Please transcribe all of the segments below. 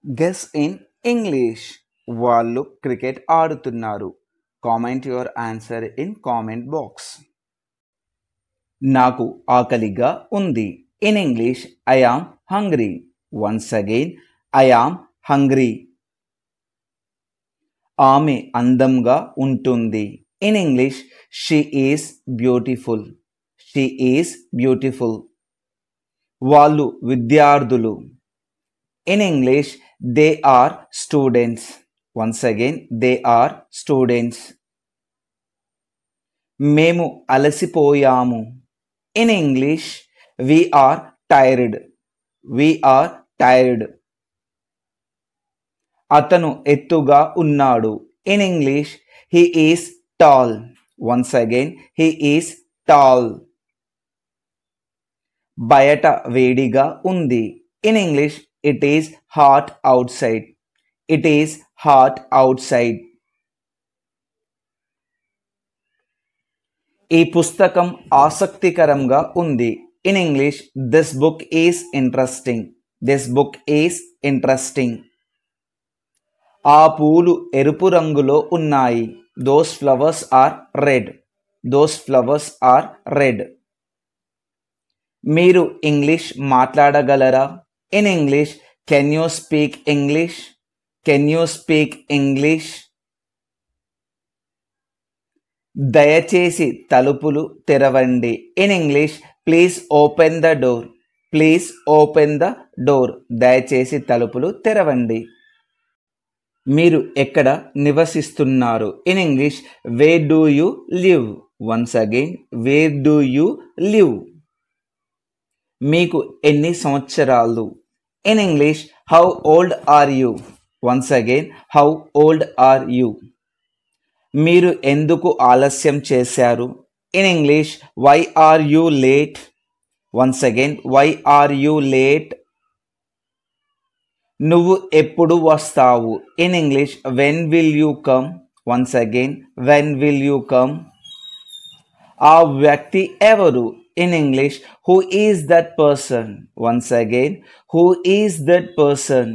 Guess in English. వాళ్ళు cricket ఆడుతున్నారు. Comment your answer in comment box. నాకు ఆకలిగా ఉంది. In English I am hungry. Once again I am hungry. ఆమె అందంగా ఉంటుంది. In English she is beautiful. She is beautiful. వాళ్ళు విద్యార్థులు. In English they are students. Once again they are students. మేము అలసిపోయాము. In English we are tired. we are tired. అతను ఎత్తుగా ఉన్నాడు. In English he is tall. once again he is tall. బయట వేడిగా ఉంది. In English it is hot outside. it is hot outside. ఈ పుస్తకం ఆసక్తికరంగా ఉంది. In English this book is interesting. This book is interesting. ఆ పూలు ఎరుపు రంగులో ఉన్నాయి. Those flowers are red. Those flowers are red. మీరు ఇంగ్లీష్ మాట్లాడగలరా? In English can you speak English? Can you speak English? దయచేసి తలుపులు తెరవండి. In English please open the door. Please open the door. దయచేసి తలుపులు తెరవండి. మీరు ఎక్కడ నివసిస్తున్నారు? In English where do you live? Once again where do you live. మీకు ఎన్ని సంవత్సరాలు? In English how old are you? Once again how old are you. మీరు ఎందుకు ఆలస్యం చేశారు? In English why are you late? Once again why are you late. నువ్వు ఎప్పుడు వస్తావు? In English when will you come? Once again when will you come. ఆ వ్యక్తి ఎవరు? In English who is that person? Once again who is that person.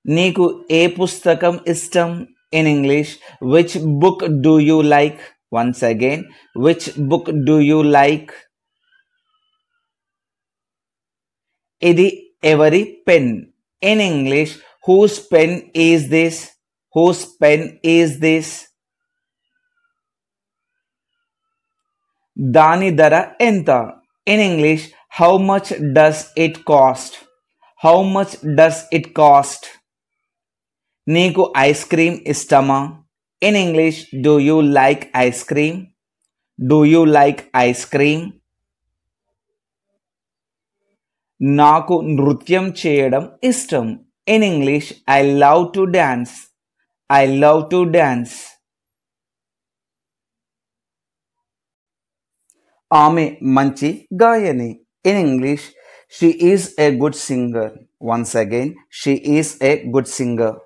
నీకు ఏ పుస్తకం ఇష్టం? In English which book do you like? Once again which book do you like. ఇది ఎవరి pen? In English whose pen is this? Whose pen is this. దాని ధర ఎంత? In English how much does it cost? How much does it cost. నీకు ice cream ఇష్టమా? In English do you like ice cream? Do you like ice cream. నాకు నృత్యం చేయడం ఇష్టం. In English I love to dance. I love to dance. ఆమె మంచి గాయని. In English she is a good singer. Once again she is a good singer.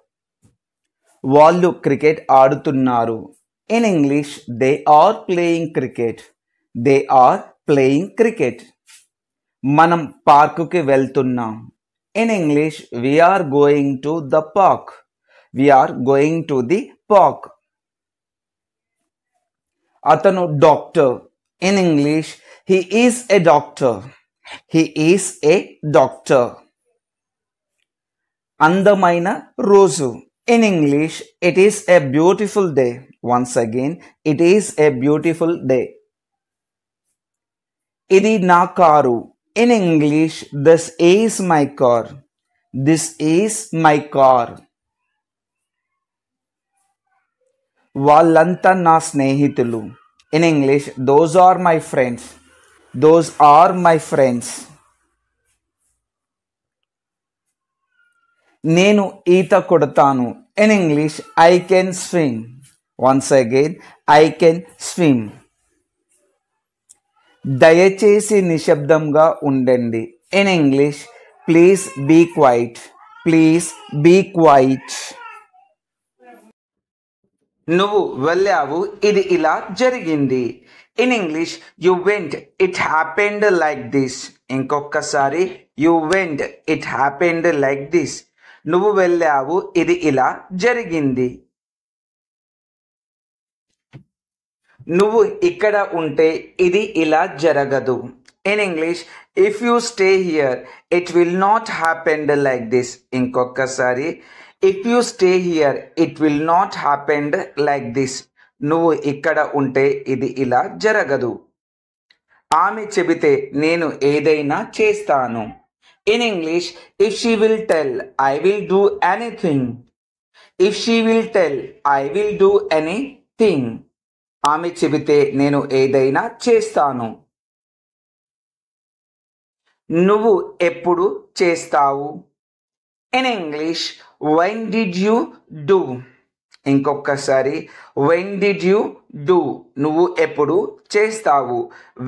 వాళ్ళు cricket ఆడుతున్నారు. In English they are playing cricket. They are playing cricket. మనం పార్కుకి వెళ్తున్నాం. In English we're going to the park. We're going to the park. అతను doctor. In English he is a doctor. He is a doctor. అందమైన రోజు. In English, it is a beautiful day. Once again, it is a beautiful day. ఇది నా car. In English, this is my car. This is my car. వాళ్ళంతా నా స్నేహితులు. In English, those are my friends. Those are my friends. నేను ఈత కొడతాను. In English I can swim. Once again I can swim. దయచేసి నిశ్శబ్దంగా ఉండండి. In English please be quiet. Please be quiet. నువ్వు వెళ్ళావు. ఇది ఇలా జరిగింది. In English you went. It happened like this. ఇంకొకసారి you went, it happened like this. నువ్వు వెళ్ళావు, ఇది ఇలా జరిగింది. నువ్వు ఇక్కడ ఉంటే ఇది ఇలా జరగదు. In English, if you stay here it will not happened like this. ఇంకొకసారి, if you stay here it will not happened like this. నువ్వు ఇక్కడ ఉంటే ఇది ఇలా జరగదు. ఆమె చెబితే నేను ఏదైనా చేస్తాను. In English, if she will tell I will do anything. If she will tell I will do anything. ఆమె చెబితే నేను ఏదైనా చేస్తాను. నువ్వు ఎప్పుడు చేస్తావు? In English, when did you do. ఇంకొకసారి, వెన్ డిడ్ యూ డూ. నువ్వు ఎప్పుడు చేస్తావు?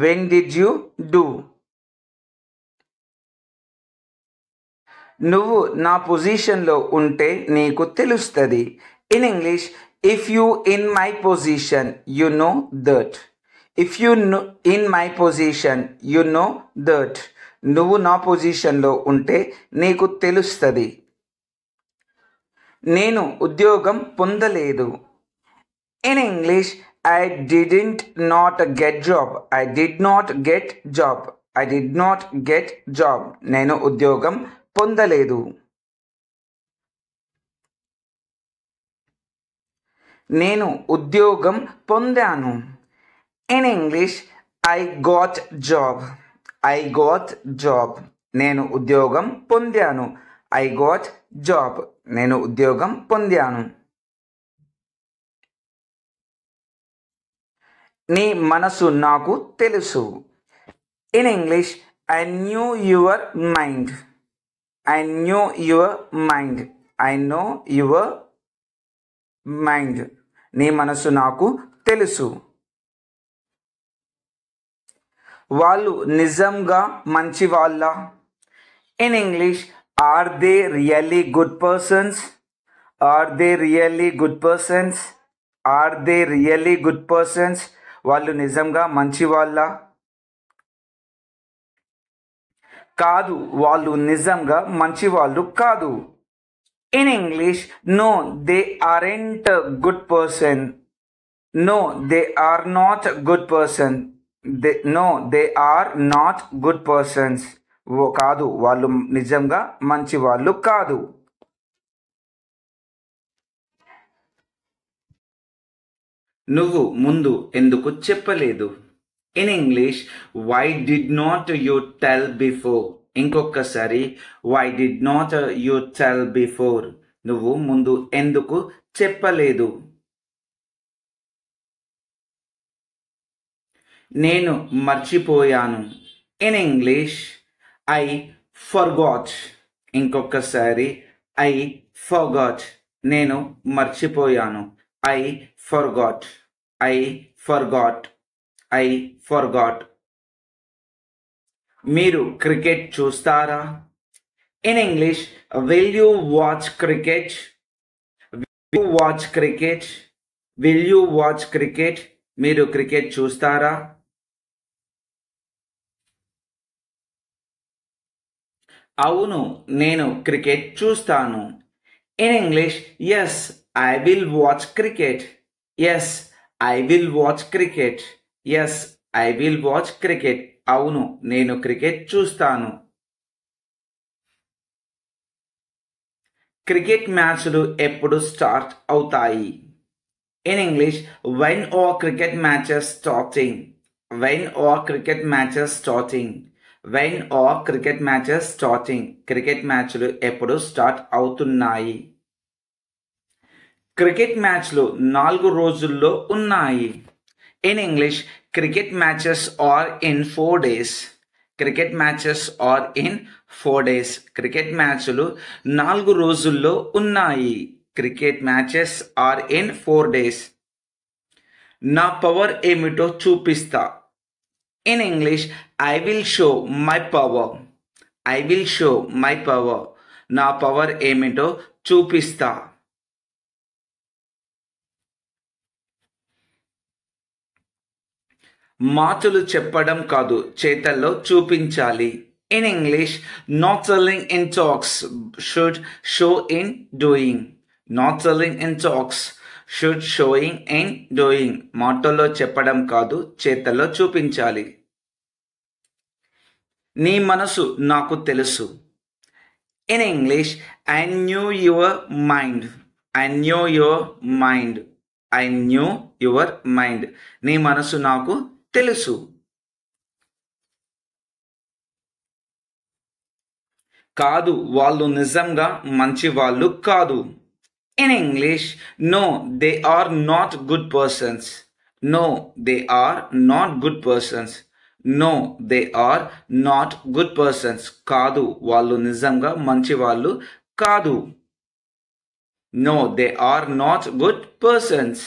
When did you do. నువ్వు నా పొజిషన్లో ఉంటే నీకు తెలుస్తుంది. In English, if you in my position you know that. If you in my position you know that. నువ్వు నా పొజిషన్లో ఉంటే నీకు తెలుస్తుంది. నేను ఉద్యోగం పొందలేదు. In English, I didn't not get job. I did not get job. I did not get job. నేను ఉద్యోగం పొందలేదు. నేను ఉద్యోగం పొందాను. In English, I got job. I got job. నేను ఉద్యోగం పొందాను. I got job. నేను ఉద్యోగం పొందాను. నీ మనసు నాకు తెలుసు. In English, I knew your mind. I knew your mind. I know your mind. నీ మనసు నాకు తెలుసు. వాళ్ళు నిజంగా మంచి వాళ్ళ? In English, are they really good persons. Are they really good persons. Are they really good persons. వాళ్ళు నిజంగా మంచి వాళ్ళ? కాదు, వాళ్ళు నిజంగా మంచి వాళ్ళు కాదు. In English, no they aren't good person. No they are not good person. No they are not good persons. కాదు, వాళ్ళు నిజంగా మంచి వాళ్ళు కాదు. నువ్వు ముందు ఎందుకు చెప్పలేదు? In English, why did not you tell before. ఇంకొకసారి, why did not you tell before. నువ్వు ముందు ఎందుకు చెప్పలేదు? నేను మర్చిపోయాను. In English, I forgot. ఇంకొకసారి, ఐ ఫర్గాట్. నేను మర్చిపోయాను. I forgot. I forgot. I forgot. మీరు క్రికెట్ చూస్తారా? In English, will you watch cricket. Will you watch cricket. Will you watch cricket. మీరు క్రికెట్ చూస్తారా? అవును, నేను క్రికెట్ చూస్తాను. In English, yes I will watch cricket. Yes I will watch cricket. Yes I will watch cricket. అవును, నేను cricket చూస్తాను. Cricket మ్యాచ్లు ఎప్పుడు స్టార్ట్ అవుతాయి? In English, when are cricket matches starting. When are cricket matches starting. When are cricket matches starting. Cricket మ్యాచ్లు ఎప్పుడు start అవుతున్నాయి? Cricket మ్యాచ్లు 4 రోజుల్లో ఉన్నాయి. In English, cricket matches are in 4 days. Cricket matches are in 4 days. Cricket మ్యాచ్లు 4 రోజుల్లో ఉన్నాయి. Cricket matches are in 4 days. నా పవర్ ఏమిటో చూపిస్తా. In English, I will show my power. I will show my power. నా power ఏమిటో చూపిస్తా. మాటలు చెప్పడం కాదు, చేతల్లో చూపించాలి. In English, not selling in talks should show in doing. Not selling in talks should showing in doing. మాటల్లో చెప్పడం కాదు, చేతల్లో చూపించాలి. నీ మనసు నాకు తెలుసు. In English, I knew your mind. I knew your mind. I knew your mind. నీ మనసు నాకు తెలుసు. కాదు, వాళ్ళు నిజంగా మంచి వాళ్ళు కాదు. In English, no, they are not good persons. No, they are not good persons. No, they are not good persons. కాదు, వాళ్ళు నిజంగా మంచి వాళ్ళు కాదు. No, they are not good persons.